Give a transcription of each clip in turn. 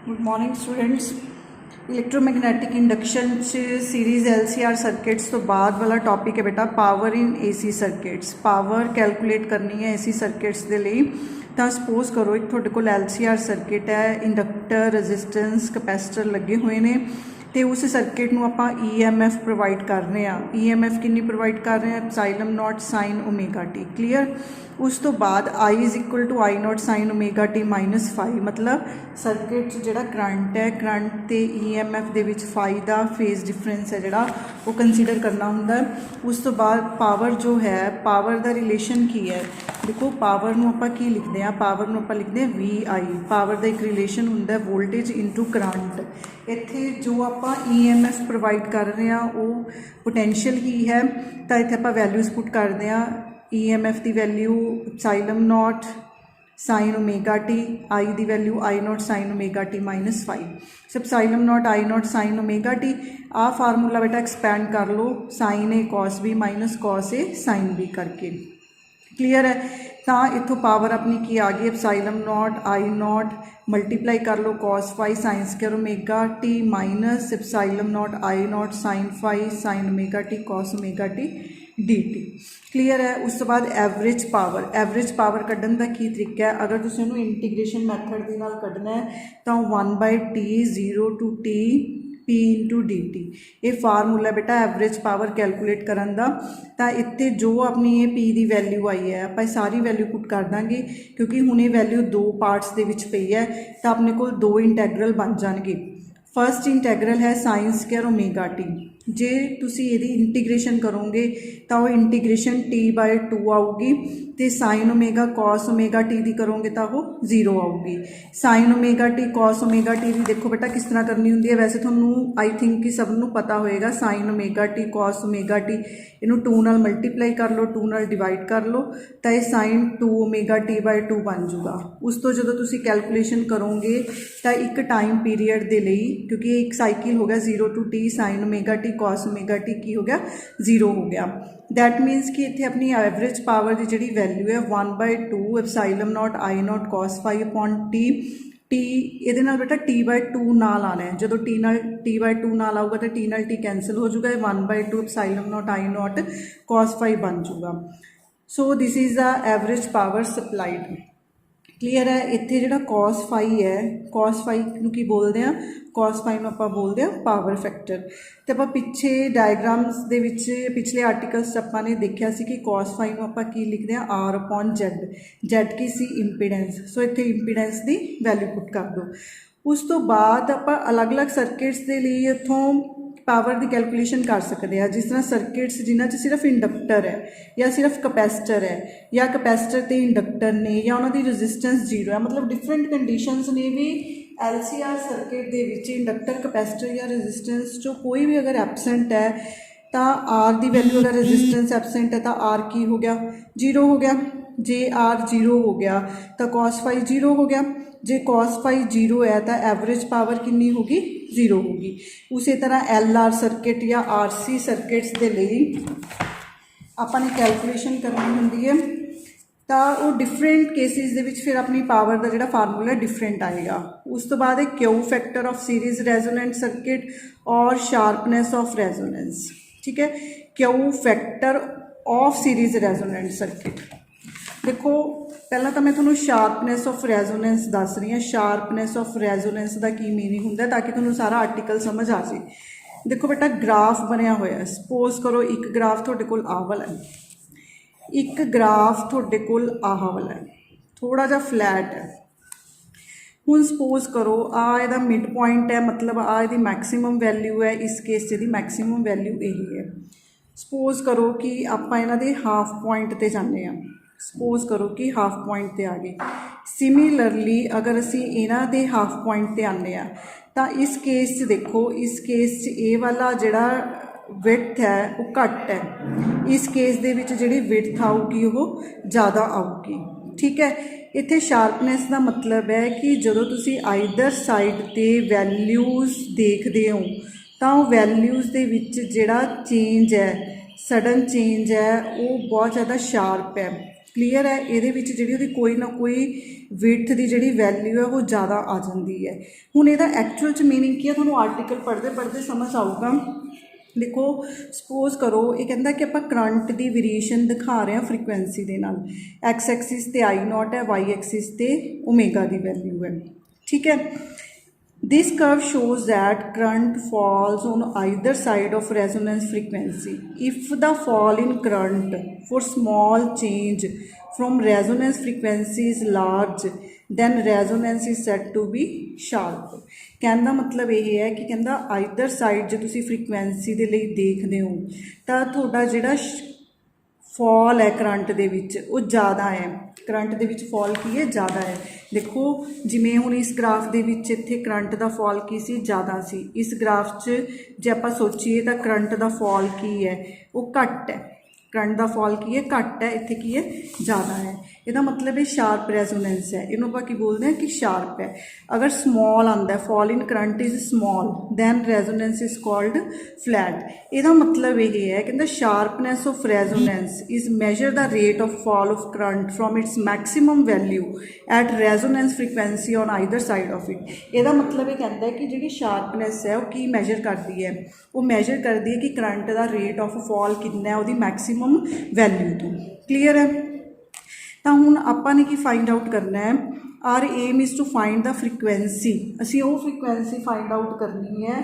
Good morning students. Electromagnetic induction series LCR circuits तो बाद वाला टॉपिक है बेटा power in AC circuits. Power calculate करनी है AC सर्किट्स के लिए। तो सपोज करो एक तुहाडे कोल LCR सर्किट है, इंडक्टर रजिस्टेंस कैपेसिटर लगे हुए ने तो उस सर्किट नूं आपां EMF प्रोवाइड कर रहे हैं। EMF कितनी प्रोवाइड कर रहे हैं? Epsilon not sine omega t. Clear. उस तो बाद I is equal to I not sine omega T minus phi, मतलब सर्किट जिहड़ा करंट है, करंट ते EMF दे विच फाई दा फेज डिफरेंस है जिहड़ा वो कंसीडर करना हुंदा है। उस तो बाद पावर जो है, पावर दा रिलेशन की है? देखो पावर नूं आपां की लिखते हैं? पावर नूं आपां लिखते हैं VI। पावर दा एक रिलेशन हुंदा है वोल्टेज इंटू करंट। इत्थे जो आपां EMF प्रोवाइड कर रहे हैं वो पोटेंशियल ही है, तो इत्थे आपां वैल्यूज़ पुट करते हैं। EMF की value epsilon not sine omega T, I की value I not sine omega T minus five. So epsilon not I not sine omega T, आ फार्मूला बेटा एक्सपैंड कर लो, sine A cos B minus cos A sine B करके। Clear है। तो इतों power अपनी की आ गई epsilon not I nought multiply कर लो cos phi sine square omega T minus epsilon not I not sine phi sine omega T cos omega t dt। Clear है। उस तो बाद एवरेज पावर कढ़न का की तरीका है? अगर तुसीं इहनूं इंटीग्रेशन मैथड दे नाल कढ़ना है तो 1/t 0 to t p into dt ये फार्मूला बेटा एवरेज पावर कैलकुलेट करन दा। तो इत्ते जो अपनी ये p की वैल्यू आई है आपां सारी वैल्यू पुट कर देंगे, क्योंकि हुण ये वैल्यू दो पार्ट्स दे विच पई है तो अपने कोल दो इंटैग्रल बन जाएंगे। फर्स्ट इंटैग्रल है साइन स्क्वायर ओमेगा टी, जे तुसी इहदी इंटीग्रेशन करोगे तो वो इंटीग्रेशन t/2 आऊगी, तो sine omega cos omega T की करोगे तो वो 0 आऊगी। Sine omega T cos omega T की देखो बेटा किस तरह करनी होंगी है? वैसे थोनू आई थिंक कि सबनों पता होएगा। Sign omega T cos omega T इनू 2 नाल मल्टीप्लाई कर लो, 2 नाल डिवाइड कर लो तो यह साइन 2 ओमेगा t/2 बन जूगा। उस तो जो तुसी कैलकुलेशन करोगे तो एक टाइम पीरीयड के लिए, क्योंकि एक साइकिल हो गया 0 to t sign omega T cos omega T की हो गया 0 हो गया। दैट मीनस कि इत्थे अपनी एवरेज पावर की जिहड़ी वैल्यू है 1/2 epsilon not I not cos phi upon t. T ये बेटा t/2 नाल आना है। जो t/2 नाल आऊगा तो t नाल t कैंसल हो जाऊगा, 1/2 epsilon not I not cos phi बन जूगा। So this is the average power supplied. Clear है। इत्थे जिहड़ा कॉस फाई है, कॉस फाई नूं की बोलते हैं? कॉस फाई नूं आपां बोलते हैं पावर फैक्टर। तो आपां पिछे डायग्राम्स दे विच पिछले आर्टिकल्स आपां ने देखिया सी कि कॉस फाई नूं आपां की लिखते हैं R/Z। Z की सी इंपीडेंस, सो इत्थे इंपीडेंस की वैल्यू पुट कर दो। उस तो बाद आपां अलग अलग सर्किट्स के लिए इत्थों पावर की कैलकुलेशन कर सकते हैं। जिस तरह सर्किट्स जिन्हां च सिर्फ इंडक्टर है या सिर्फ कैपेसिटर है, या कैपेसिटर ते इंडक्टर ने, या उन्हां दी रजिस्टेंस 0 है, मतलब डिफरेंट कंडीशनस ने भी LCR सर्किट दे विच इंडक्टर कैपेसिटर या रजिस्टेंस चो कोई भी अगर एबसेंट है तो R की वैल्यू, अगर रजिस्टेंस एबसेंट है तो R की हो गया? 0 हो गया। जे R 0 हो गया तो कॉस फाई 0 हो गया। जे कॉस फाई 0 है तो एवरेज पावर कितनी होगी? 0 होगी। उसी तरह LR सर्किट या RC सर्किट्स के लिए आपां ने कैलकुलेशन करनी होंदी है तो वो डिफरेंट केसिस दे विच फिर अपनी पावर का जिहड़ा फार्मूला डिफरेंट आएगा। उस तो बाद Q factor of series resonant circuit और शार्पनेस ऑफ रेजोनेंस। ठीक है। Q factor of series resonant circuit. देखो पहला तो मैं थोड़ा शार्पनेस ऑफ रेजोनेंस दस रही हूँ। शार्पनेस ऑफ रेजोनेंस का की मीनिंग होंदा ताकि तुहानूं सारा आर्टिकल समझ आ जाए। देखो बेटा ग्राफ बनया होया, सपोज करो एक ग्राफ तुहाडे कोल आह वाला है, एक ग्राफ तुहाडे कोल आह वाला है, थोड़ा जा फ्लैट है। हुण सपोज करो आ इहदा मिड पॉइंट है, मतलब आ इहदी मैक्सीमम वैल्यू है, इस केस च इहदी मैक्सीमम वैल्यू यही है। सपोज करो कि आपां इन्हां दे हाफ पॉइंट ते जाने आ, सपोज करो कि हाफ पॉइंट ते आ गए। सिमिलरली अगर असी इन्हां दे हाफ पॉइंट ते आने आ तो इस केस च देखो, इस केस च ए वाला जिहड़ा विड्थ है वो घट है, इस केस दे विच जिहड़ी विड्थ आऊगी वो ज़्यादा आऊगी। ठीक है। इत्थे शार्पनेस का मतलब है कि जदों तुसी आइदर साइड ते वैल्यूज़ देखदे हो तो वैल्यूज़ दे विच जिहड़ा चेंज है, सडन चेंज है, वो बहुत ज़्यादा शार्प है। क्लीयर है। ये जी कोई ना कोई विड्थ की जी वैल्यू है वो ज़्यादा आ जाती है। हुण ये एक्चुअल च मीनिंग की है, थोड़ा आर्टिकल पढ़ते पढ़ते समझ आऊगा। देखो सपोज करो ये कहता कि आप करंट की वेरीएशन दिखा रहे हैं फ्रीकुएंसी के नाल, एक्स एक्सिस ते आई नॉट है, वाई एक्सिस ते ओमेगा की वैल्यू है, ठीक है। This curve shows that current falls on either side of resonance frequency. If the fall in current for small change from resonance frequency is large, then resonance is said to be sharp. कहना मतलब ये है कि कहता either side जो तुसी frequency के लिए देखते हो तो थोड़ा जिहड़ा फॉल है करंट दे विच वो ज़्यादा है, करंट दे विच फॉल की है ज़्यादा है। देखो जिमें हुण इस ग्राफ दे विच इत्थे करंट दा फॉल की सी ज़्यादा सी, इस ग्राफ च जे आपां सोचीए तो करंट दा फॉल की है वो घट है, करंट दा फॉल की है घट है, इत्थे की है ज़्यादा है। इसदा मतलब है शार्प रेजोनेंस है, इनू आपां की बोलते हैं कि शार्प है। अगर स्मॉल आंदा है fall in current is small than resonance is called flat. इसदा मतलब ये है कहता sharpness of resonance is measure the rate of fall of current from its maximum value at resonance frequency on either side of it. इसदा मतलब ये कहता है कि जी शार्पनेस है वो की मैजर करती है, वो मैजर करती है कि करंट का रेट ऑफ फॉल कितना है वो मैक्सिमम वैल्यू तो। क्लीयर है। तो हुण आपां ने की फाइंड आउट करना है, our aim is to find the frequency. असीं वो फ्रीकुएंसी फाइंड आउट करनी है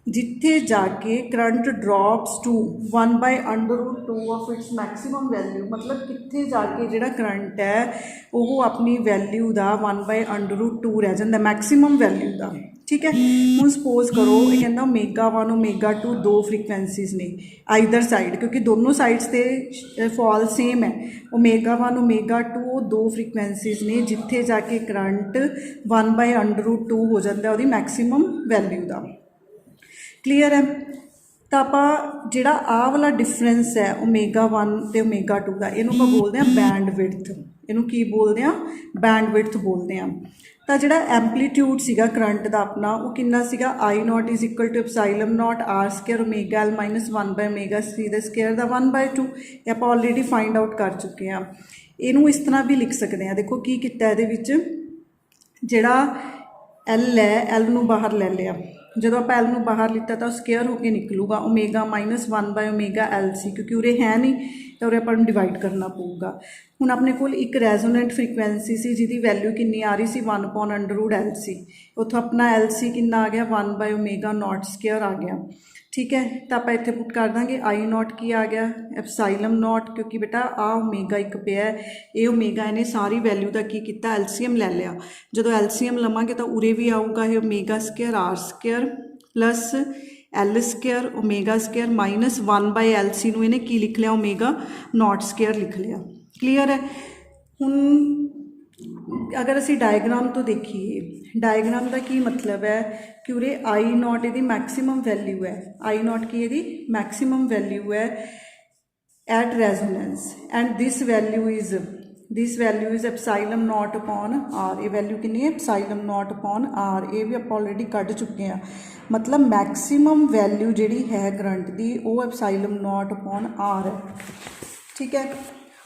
जिथे जाके current drops to 1/√2 of its maximum value. मतलब कितने जाके जिहड़ा करंट है वो अपनी वैल्यू का 1/√2 रह जाता मैक्सिमम वैल्यू का, ठीक है। हुण सपोज करो ये कहना ओमेगा 1 ओमेगा 2 दो फ्रीकुएंसीज ने आइदर साइड, क्योंकि दोनों साइड्स ते फॉल सेम है। ओमेगा 1 ओमेगा 2 दो फ्रीकुएंसीज ने जिथे जाके करंट 1/√2 हो जाता है वो मैक्सिमम वैल्यू का। क्लीयर है। तो आप जिहड़ा आ वाला डिफरेंस है ओमेगा 1 ते ओमेगा 2 का, इनू आपां बोलते हैं बैंड विड्थ। इनू की बोलते हैं? बैंड विड्थ बोलते हैं। तो जिहड़ा एंपलीट्यूड सीगा करंट का अपना वो कितना सीगा, I naught is equal to epsilon naught R square omega L minus 1/ओमेगा c द स्केयर दा 1/2। ये आप ऑलरेडी फाइंड आउट कर चुके हैं। इनू इस तरह भी लिख सकते हैं। देखो की किता इहदे विच जिहड़ा एल है एल नू बाहर ले लिया, जो आप एल नू बाहर लिता तो स्केयर होकर निकलूगा ओमेगा माइनस 1/ओमेगा एल सी, क्योंकि उरे है नहीं तो उरे अपन डिवाइड करना पऊगा। हुण अपने कोल एक रेजोनेंट फ्रीकुएंसी सी जिहदी वैल्यू कितनी आ रही सी 1/√एल सी, उत्थों अपना एल सी कितना आ गया 1/ओमेगा नॉट स्केयर आ गया, ठीक है। तो आप इत्थे पुट कर देंगे आई नॉट की आ गया एप्सिलॉन नॉट, क्योंकि बेटा आ ओमेगा एक पिया ये ओमेगा इन्हें सारी वैल्यू का की किया एलसीएम ले लिया। जो एलसीएम लवांगे तो उरे भी आऊगा ये omega square R square plus L square omega square minus 1/LC नूं इन्हें की लिख लिया ओमेगा नॉट स्केयर लिख लिया। क्लीयर है। हुण अगर असी डायग्राम तो देखिए, डायग्राम का की मतलब है कि उरे आई नॉट यदि मैक्सिमम वैल्यू है, आई नॉट की यदि मैक्सिमम वैल्यू है at resonance and this value is epsilon naught upon R. ये वैल्यू कितनी है एप्सिलॉन नॉट अपॉन आर, ये भी आप ऑलरेडी कढ़ चुके हैं। मतलब मैक्सिमम वैल्यू जिहड़ी है करंट की वो एप्सिलॉन नॉट अपॉन आर है, ठीक है।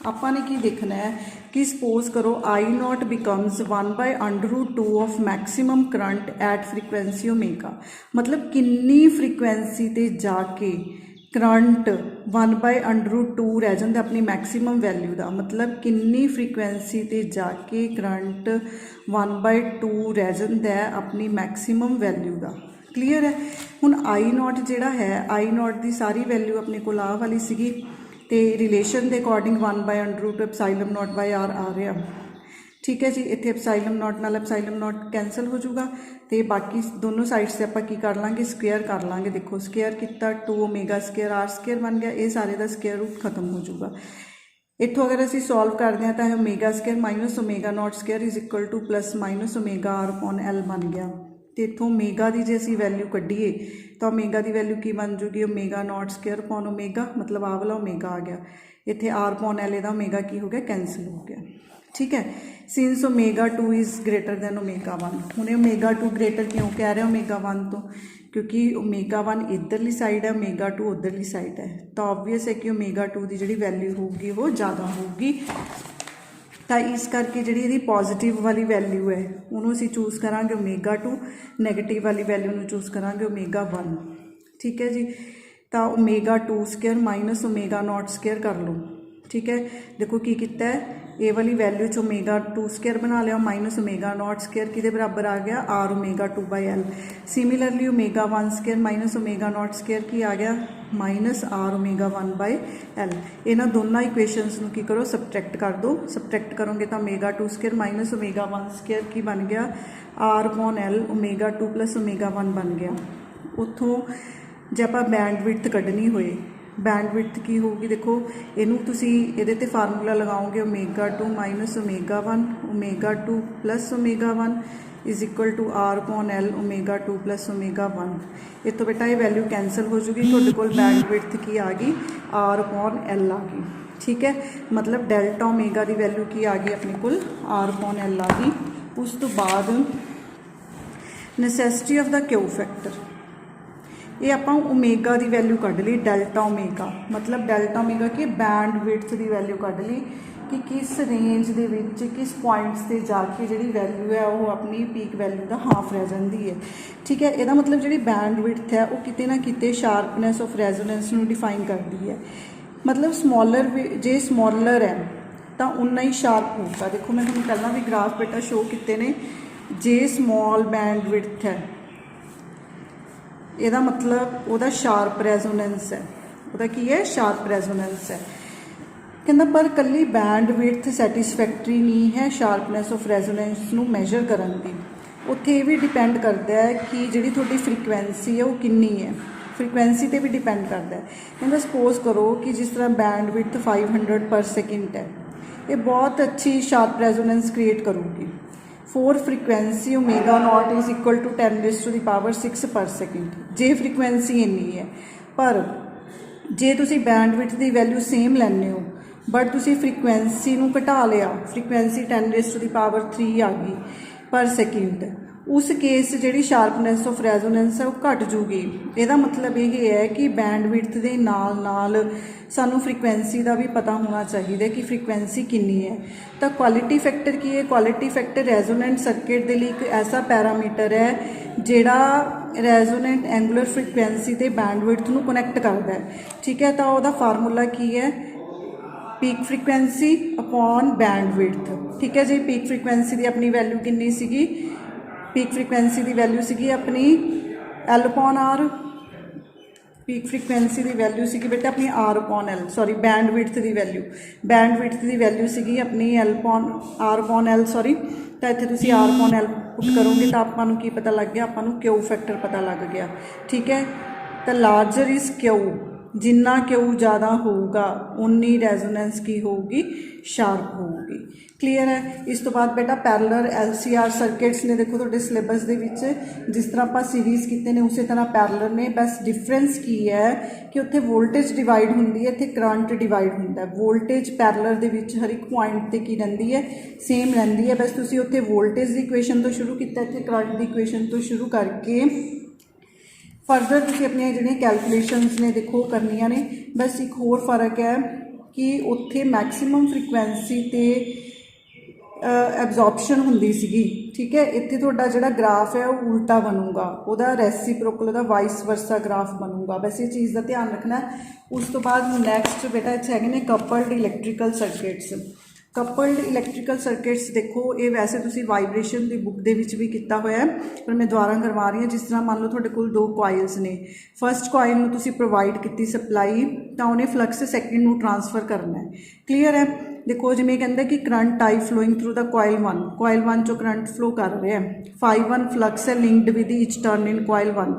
आपां ने की देखना है कि सपोज करो I naught becomes 1/√2 of maximum current at frequency omega. मतलब किन्नी फ्रीकुएंसी ते जाके करंट 1/√2 रह जाता अपनी मैक्सिमम वैल्यू का। मतलब किन्नी फ्रीकुएंसी ते जाके करंट 1/2 रह जाता है अपनी मैक्सिमम वैल्यू का। क्लीयर है। हुण आई नॉट जिहड़ा है आई नॉट की सारी वैल्यू अपने को आ वाली सीगी तो रिलेशन के according 1/√2 epsilon naught by R आ रहा, ठीक है जी। इत्थे एप्सिलॉन नॉट नाल एप्सिलॉन नॉट कैंसल हो जाऊगा तो बाकी दोनों साइड्स से आप की कर लाँगे स्क्वेयर कर लाँगे। देखो स्क्वेयर किया 2 ओमेगा स्क्वेयर आर स्क्वेयर बन गया, ये सारे का स्क्वेयर रूट खत्म हो जाऊगा। इतों अगर असी सॉल्व करते हैं तो omega square minus omega naught square is equal to plus minus omega R upon L बन गया। तो इतों ओमेगा की जो असी वैल्यू कढ़ीए तो ओमेगा की वैल्यू की बन जूगी omega naught square upon omega, मतलब आ वाला ओमेगा आ गया। इत्थे आर अपॉन एल इहदा ओमेगा की हो गया कैंसल हो गया, ठीक है। Since omega 2 is greater than omega 1। हुणे ओमेगा 2 ग्रेटर क्यों कह रहे हैं ओमेगा 1 तो, क्योंकि ओमेगा 1 इधरली साइड है ओमेगा 2 उधरली साइड है, तो ऑबवियस है कि ओमेगा 2 की जी वैल्यू होगी वो ज़्यादा होगी। ਤਾਂ ਇਸ ਕਰਕੇ ਜਿਹੜੀ ਇਹਦੀ ਪੋਜ਼ਿਟਿਵ ਵਾਲੀ ਵੈਲਿਊ ਹੈ ਉਹਨੂੰ ਅਸੀਂ ਚੂਜ਼ ਕਰਾਂਗੇ ω2, ਨੈਗੇਟਿਵ ਵਾਲੀ ਵੈਲਿਊ ਨੂੰ ਚੂਜ਼ ਕਰਾਂਗੇ ω1। ਠੀਕ ਹੈ ਜੀ। ਤਾਂ ω2² ਮਾਈਨਸ ω0² ਕਰ ਲਓ। ठीक है, देखो की किया है, ए वाली वैल्यू च ω2² बना लिया, माइनस ω0² कि बराबर आ गया r⁻²/l। सिमिलरली ω1² माइनस ω0² की आ गया माइनस r⁻1/l। इन्होंने दोनों इक्वेशनस की करो सबट्रैक्ट कर दो, सबट्रैक्ट करोगे तो ω2² माइनस ω1² की बन गया r/l, ω2 प्लस ω1 बन गया। उत्थों जे आप बैंड विड्थ कढ़नी होए, बैंड विड्थ की होगी, देखो इनू तुसी इहदे ते फार्मूला लगाओगे ω2 minus ω1, ω2 plus ω1 is equal to r/l, ω2 plus ω1। इस तो बेटा ये वैल्यू कैंसल हो जूगी, तुहाडे कोल बैंड विड्थ की आ गई r/l आ गई। ठीक है, मतलब डेल्टा ओमेगा की वैल्यू की आ गई अपने कोल r/l आ गई। उस तो बाद नैसेसिटी ऑफ द क्यू फैक्टर, ये आप ओमेगा की वैल्यू कढ़ ली, डेल्टा ओमेगा मतलब डेल्टा ओमेगा की बैंड विड्थ की वैल्यू कढ़ ली कि किस रेंज के विच किस पॉइंट्स से जाके जी वैल्यू है वो अपनी पीक वैल्यू का हाफ रह जाती है। ठीक है, यदा मतलब जी बैंड विड्थ है वो किते ना किते शार्पनेस ऑफ रेजोनेंस नूं डिफाइन करती है। मतलब स्मॉलर जे स्मॉलर है तो उन्ना ही शार्प होगा। देखो मैं तुहानूं पहलां भी ग्राफ बेटा शो किए ने, जे स्मॉल बैंड विड्थ है ਇਹਦਾ मतलब ਉਹਦਾ शार्प रेजोनेंस है, ਉਹਦਾ की है शार्प रेजोनेंस है। कहता पर कल्ली बैंड विड्थ सैटिस्फैक्टरी नहीं है शार्पनेस ऑफ रेजोनेंस नूं मैजर करन दी। उत्थे ये भी डिपेंड करता है कि जिहड़ी तुहाडी फ्रीकुएंसी है वो कितनी है, फ्रीकुएंसी ते भी डिपेंड करता है। कहता सपोज करो कि जिस तरह बैंड विड्थ 500 पर सेकेंड है, ये बहुत अच्छी शार्प रेजोनेंस क्रिएट करूगी। For frequency ω0 is equal to 10⁻6 पर सेकेंड, जे फ्रीकुएंसी इन्नी है। पर जे तुसी बैंड विड्थ की वैल्यू सेम लैंदे हो बट तुसी फ्रीकुएंसी नूं घटा लिया, फ्रीकुएंसी 10⁻3 आ गई पर सेकेंड, उस केस जिहड़ी शार्पनेस ऑफ रेजोनेंस है वो घट जूगी। ਇਹਦਾ मतलब ये है कि बैंड विड्थ के नाल नाल सानू फ्रीकुएंसी का भी पता होना चाहिए कि फ्रीकुएंसी कितनी है। तो क्वालिटी फैक्टर की है, क्वालिटी फैक्टर रेजोनेंट सर्किट के लिए एक ऐसा पैरामीटर है जिहड़ा रेजोनेंट एंगुलर फ्रीकुएंसी ते बैंड विड्थ नूं कनैक्ट करता है। ठीक है, तो वह फार्मूला की है peak frequency upon band width. ठीक है जी, पीक फ्रीकुएंसी की अपनी वैल्यू कितनी सीगी, पीक फ्रीकुएंसी की वैल्यू सीगी अपनी L/R, पीक फ्रीकुएंसी की वैल्यू सीगी बेटा अपनी R/L, सॉरी बैंड विड्थ की वैल्यू, बैंड विड्थ की वैल्यू सीगी अपनी R/L सॉरी। तो इत्थे तुसीं R/L पुट करोगे तो आपां नूं की पता लग गया, आपां नूं क्यू फैक्टर पता लग गया। ठीक है, तो larger is Q, Jinnah Q ज़्यादा होगा उन्नी रेजोनेंस की होगी, शार्प होगी। क्लीयर है। इस तो बाद बेटा पैरेलल LCR सर्किट्स ने, देखो तुहाडे सिलेबस दे विच जिस तरह आप सीरीज़ कीते ने उस तरह पैरेलल ने, बस डिफरेंस की है कि उत्थे वोल्टेज डिवाइड होंदी है, इत्थे करंट डिवाइड होंदा है। वोल्टेज पैरेलल दे विच हर एक पॉइंट ते की रहिंदी है, सेम रहिंदी है। बस तुसीं उत्थे वोल्टेज की इक्वेशन तो शुरू किया, इत्थे करंट की इक्वेशन तो शुरू करके फरदर तुसीं अपनी जिहड़ियां कैलकुलेशनस ने देखो करनियां ने। बस एक होर फर्क है कि उत्थे मैक्सीमम फ्रीकुएंसी ते एब्जॉर्प्शन होंदी सीगी। ठीक है, इत्थे तुहाडा जिहड़ा ग्राफ है वो उल्टा बनूगा, उहदा रेसिप्रोकल उहदा वाइस वर्सा ग्राफ बनूगा। बस ये चीज़ का ध्यान रखना है। उस तो बाद नैक्सट बेटा इत्थे हैगे ने coupled electrical circuits. Coupled electrical circuits देखो ये वैसे तुसी वाइब्रेशन की बुक दे विच भी किया होया है, पर मैं दोबारा करवा रही हूँ। जिस तरह मान लो तुहाडे कोल दो कॉइल्स ने, फस्ट कॉइल नूं तुसी प्रोवाइड की सप्लाई, तो उन्हें फ्लक्स सैकेंड नूं ट्रांसफर करना है। क्लीयर है। देखो जिवें कहंदा कि current I flowing through the coil 1 चो करंट फ्लो कर रहा है, φ1 फ्लक्स है linked with each turn in coil 1।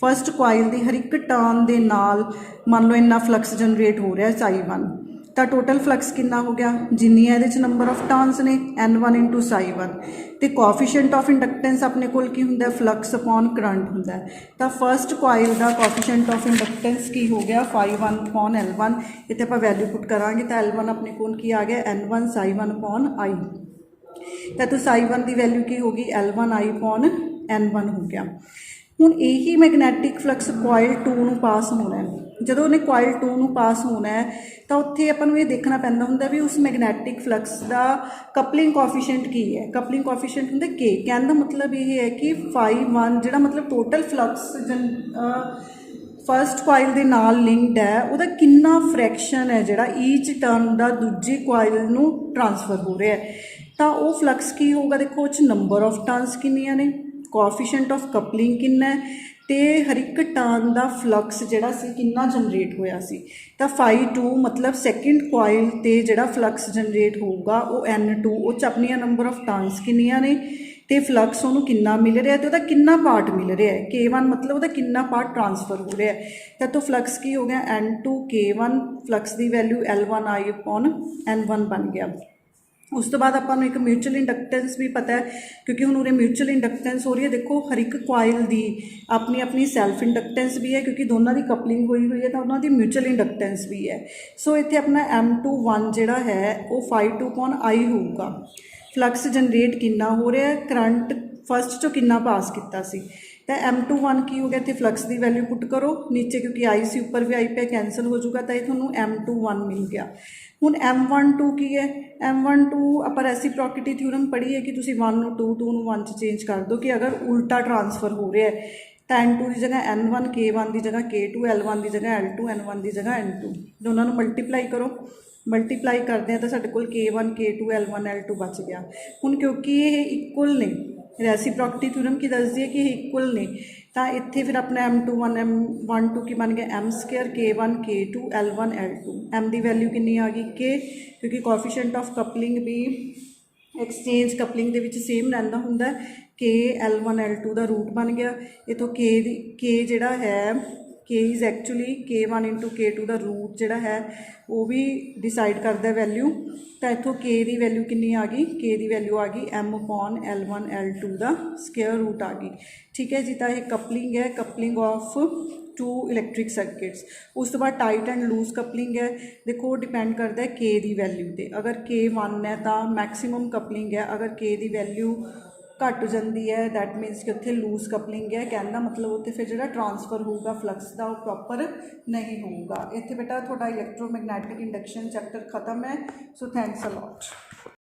First coil की हर एक टर्न के नाल मान लो इन्ना फ्लक्स जनरेट हो रहा है ψ1, तो टोटल फ्लक्स कितना हो गया, जिन्नियां इहदे च नंबर ऑफ टर्न्स ने N1 × ψ1, तो कोएफिशिएंट ऑफ इंडक्टेंस अपने कोल की हुंदा फ्लक्स अपॉन करंट हुंदा है। तो फस्ट कॉइल का कोएफिशिएंट ऑफ इंडक्टेंस की हो गया φ1/L1। इत्थे आपां वैल्यू पुट करांगे तो L1 अपने कोल की आ गया N1 ψ1/I। तो ψ1 की वैल्यू की होगी L1I/N1 हो गया। हुण यही मैगनैटिक फ्लक्स कॉइल 2 नूं पास होना है। ਜਦੋਂ ਉਹਨੇ ਕੋਇਲ 2 ਨੂੰ ਪਾਸ ਹੋਣਾ ਹੈ ਤਾਂ ਉੱਥੇ ਆਪਾਂ ਨੂੰ ਇਹ ਦੇਖਣਾ ਪੈਂਦਾ ਹੁੰਦਾ ਵੀ ਉਸ ਮੈਗਨੈਟਿਕ ਫਲਕਸ ਦਾ ਕਪਲਿੰਗ ਕੋਐਫੀਸ਼ੀਐਂਟ ਕੀ ਹੈ। ਕਪਲਿੰਗ ਕੋਐਫੀਸ਼ੀਐਂਟ ਹੁੰਦਾ K। ਕਹਿਣ ਦਾ ਮਤਲਬ ਇਹ ਹੈ ਕਿ φ1 ਜਿਹੜਾ ਮਤਲਬ ਟੋਟਲ ਫਲਕਸ ਫਸਟ ਕੋਇਲ ਦੇ ਨਾਲ ਲਿੰਕਡ ਹੈ ਉਹਦਾ ਕਿੰਨਾ ਫ੍ਰੈਕਸ਼ਨ ਹੈ ਜਿਹੜਾ ਈਚ ਟਰਨ ਦਾ ਦੂਜੀ ਕੋਇਲ ਨੂੰ ਟਰਾਂਸਫਰ ਹੋ ਰਿਹਾ ਹੈ। ਤਾਂ ਉਹ ਫਲਕਸ ਕੀ ਹੋਊਗਾ, ਦੇਖੋ ਉਹ 'ਚ ਨੰਬਰ ਆਫ ਟਰਨਸ ਕਿੰਨੀਆਂ ਨੇ, ਕੋਐਫੀਸ਼ੀਐਂਟ ਆਫ ਕਪਲਿੰਗ ਕਿੰਨਾ ਹੈ, ਤੇ ਹਰ ਇੱਕ ਟਰਨ ਦਾ ਫਲਕਸ ਜਿਹੜਾ ਸੀ ਕਿੰਨਾ ਜਨਰੇਟ ਹੋਇਆ ਸੀ। ਤਾਂ φ2 ਮਤਲਬ ਸੈਕਿੰਡ ਕੋਇਲ ਤੇ ਜਿਹੜਾ ਫਲਕਸ ਜਨਰੇਟ ਹੋਊਗਾ ਉਹ N2, ਉਹ 'ਚ ਆਪਣੀਆਂ ਨੰਬਰ ਆਫ ਟਰਨਸ ਕਿੰਨੀਆਂ ਨੇ ਤੇ ਫਲਕਸ ਉਹਨੂੰ ਕਿੰਨਾ ਮਿਲ ਰਿਹਾ ਤੇ ਉਹਦਾ ਕਿੰਨਾ ਪਾਰਟ ਮਿਲ ਰਿਹਾ ਹੈ। K1 ਮਤਲਬ ਉਹਦਾ ਕਿੰਨਾ ਪਾਰਟ ਟਰਾਂਸਫਰ ਹੋ ਰਿਹਾ ਹੈ। ਤਾਂ ਤੋਂ ਫਲਕਸ ਕੀ ਹੋ ਗਿਆ N2 K1, ਫਲਕਸ ਦੀ ਵੈਲਿਊ L1I/N1 ਬਣ ਗਿਆ। ਉਸ ਤੋਂ ਬਾਅਦ ਆਪਾਂ ਨੂੰ ਇੱਕ ਮਿਊਚੁਅਲ ਇੰਡਕਟੈਂਸ ਵੀ ਪਤਾ ਹੈ, ਕਿਉਂਕਿ ਹੁਣ ਉਰੇ ਮਿਊਚੁਅਲ ਇੰਡਕਟੈਂਸ ਹੋ ਰਹੀ ਹੈ। ਦੇਖੋ ਹਰ ਇੱਕ ਕੋਇਲ ਦੀ ਆਪਣੀ ਆਪਣੀ ਸੈਲਫ ਇੰਡਕਟੈਂਸ ਵੀ ਹੈ, ਕਿਉਂਕਿ ਦੋਨਾਂ ਦੀ ਕਪਲਿੰਗ ਹੋਈ ਹੋਈ ਹੈ ਤਾਂ ਉਹਨਾਂ ਦੀ ਮਿਊਚੁਅਲ ਇੰਡਕਟੈਂਸ ਵੀ ਹੈ। ਸੋ ਇੱਥੇ ਆਪਣਾ M21 ਜਿਹੜਾ ਹੈ ਉਹ φ2/I ਹੋਊਗਾ। ਫਲਕਸ ਜਨਰੇਟ ਕਿੰਨਾ ਹੋ ਰਿਹਾ, ਕਰੰਟ ਫਸਟ 'ਚੋਂ ਕਿੰਨਾ ਪਾਸ ਕੀਤਾ ਸੀ। ਤਾਂ M21 ਕੀ ਹੋ ਗਿਆ, ਇੱਥੇ ਫਲਕਸ ਦੀ ਵੈਲਿਊ ਪੁੱਟ ਕਰੋ ਨੀਚੇ, ਕਿਉਂਕਿ I ਸੀ ਉੱਪਰ ਵੀ I ਪਿਆ ਕੈਂਸਲ ਹੋ ਜਾਊਗਾ, ਤਾਂ ਇਹ ਤੁਹਾਨੂੰ M21 ਮਿਲ ਗਿਆ। ਹੁਣ M12 ਕੀ ਹੈ, M12 ਆਪਾਂ ਰੈਸੀਪ੍ਰੋਸਿਟੀ ਥਿਊਰਮ ਪੜ੍ਹੀ ਹੈ ਕਿ ਤੁਸੀਂ 1 ਨੂੰ 2, 2 ਨੂੰ 1 'ਚ ਚੇਂਜ ਕਰ ਦਿਓ ਕਿ ਅਗਰ ਉਲਟਾ ਟਰਾਂਸਫਰ ਹੋ ਰਿਹਾ ਹੈ ਤਾਂ N2 ਦੀ ਜਗ੍ਹਾ N1, K1 ਦੀ ਜਗ੍ਹਾ K2, L1 ਦੀ ਜਗ੍ਹਾ L2, N1 ਦੀ ਜਗ੍ਹਾ N2, ਦੋਨਾਂ ਨੂੰ ਮਲਟੀਪਲਾਈ ਕਰੋ। ਮਲਟੀਪਲਾਈ ਕਰਦੇ ਹਾਂ ਤਾਂ ਸਾਡੇ ਕੋਲ K1, K2, L1, L2 ਬਚ ਗਿਆ। ਹੁਣ ਕਿਉਂਕਿ ਇਹ ਇਕੁਅਲ ਨੇ, ਰੈਸੀਪ੍ਰੋਸਿਟੀ ਥਿਊਰਮ ਕੀ ਦੱਸਦੀ ਹੈ ਕਿ ਇਹ ਇਕੁਅਲ ਨੇ, ਤਾਂ ਇੱਥੇ ਫਿਰ ਆਪਣਾ M21 M12 ਕੀ ਬਣ ਗਿਆ M² K1 K2 L1 L2। M ਦੀ ਵੈਲਿਊ ਕਿੰਨੀ ਆ ਗਈ K, ਕਿਉਂਕਿ coefficient of coupling we exchange coupling ਦੇ ਵਿੱਚ ਸੇਮ ਰਹਿੰਦਾ ਹੁੰਦਾ। K L1 L2 ਦਾ ਰੂਟ ਬਣ ਗਿਆ। ਇੱਥੋਂ K ਜਿਹੜਾ ਹੈ K is actually K1 × K2 ਦਾ ਰੂਟ ਜਿਹੜਾ ਹੈ ਉਹ ਵੀ ਡਿਸਾਈਡ ਕਰਦਾ ਵੈਲਿਊ। ਤਾਂ ਇੱਥੋਂ K ਦੀ ਵੈਲਿਊ ਕਿੰਨੀ ਆ ਗਈ, K ਦੀ ਵੈਲਿਊ ਆ ਗਈ M/L1 L2 ਦਾ ਸਕੁਅਰ ਰੂਟ ਆ ਗਈ। ਠੀਕ ਹੈ ਜੀ। ਤਾਂ ਇਹ ਕਪਲਿੰਗ ਹੈ, ਕਪਲਿੰਗ ਆਫ 2 ਇਲੈਕਟ੍ਰਿਕ ਸਰਕਿਟਸ। ਉਸ ਤੋਂ ਬਾਅਦ ਟਾਈਟ ਐਂਡ ਲੂਜ਼ ਕਪਲਿੰਗ ਹੈ। ਦੇਖੋ ਡਿਪੈਂਡ ਕਰਦਾ ਹੈ K ਦੀ ਵੈਲਿਊ 'ਤੇ। ਅਗਰ K1 ਹੈ ਤਾਂ ਮੈਕਸੀਮਮ ਕਪਲਿੰਗ ਹੈ, ਅਗਰ K ਦੀ ਵੈਲਿਊ ਘੱਟ ਜਾਂਦੀ ਹੈ ਦੈਟ ਮੀਨਸ ਕਿ ਉੱਥੇ ਲੂਜ਼ ਕਪਲਿੰਗ ਹੈ। ਕਹਿਣ ਦਾ ਮਤਲਬ ਉੱਥੇ ਫਿਰ ਜਿਹੜਾ ਟਰਾਂਸਫਰ ਹੋਊਗਾ ਫਲਕਸ ਦਾ ਉਹ ਪ੍ਰੋਪਰ ਨਹੀਂ ਹੋਊਗਾ। ਇੱਥੇ ਬੇਟਾ ਤੁਹਾਡਾ ਇਲੈਕਟ੍ਰੋਮੈਗਨੈਟਿਕ ਇੰਡਕਸ਼ਨ ਚੈਪਟਰ ਖਤਮ ਹੈ। So thanks a lot.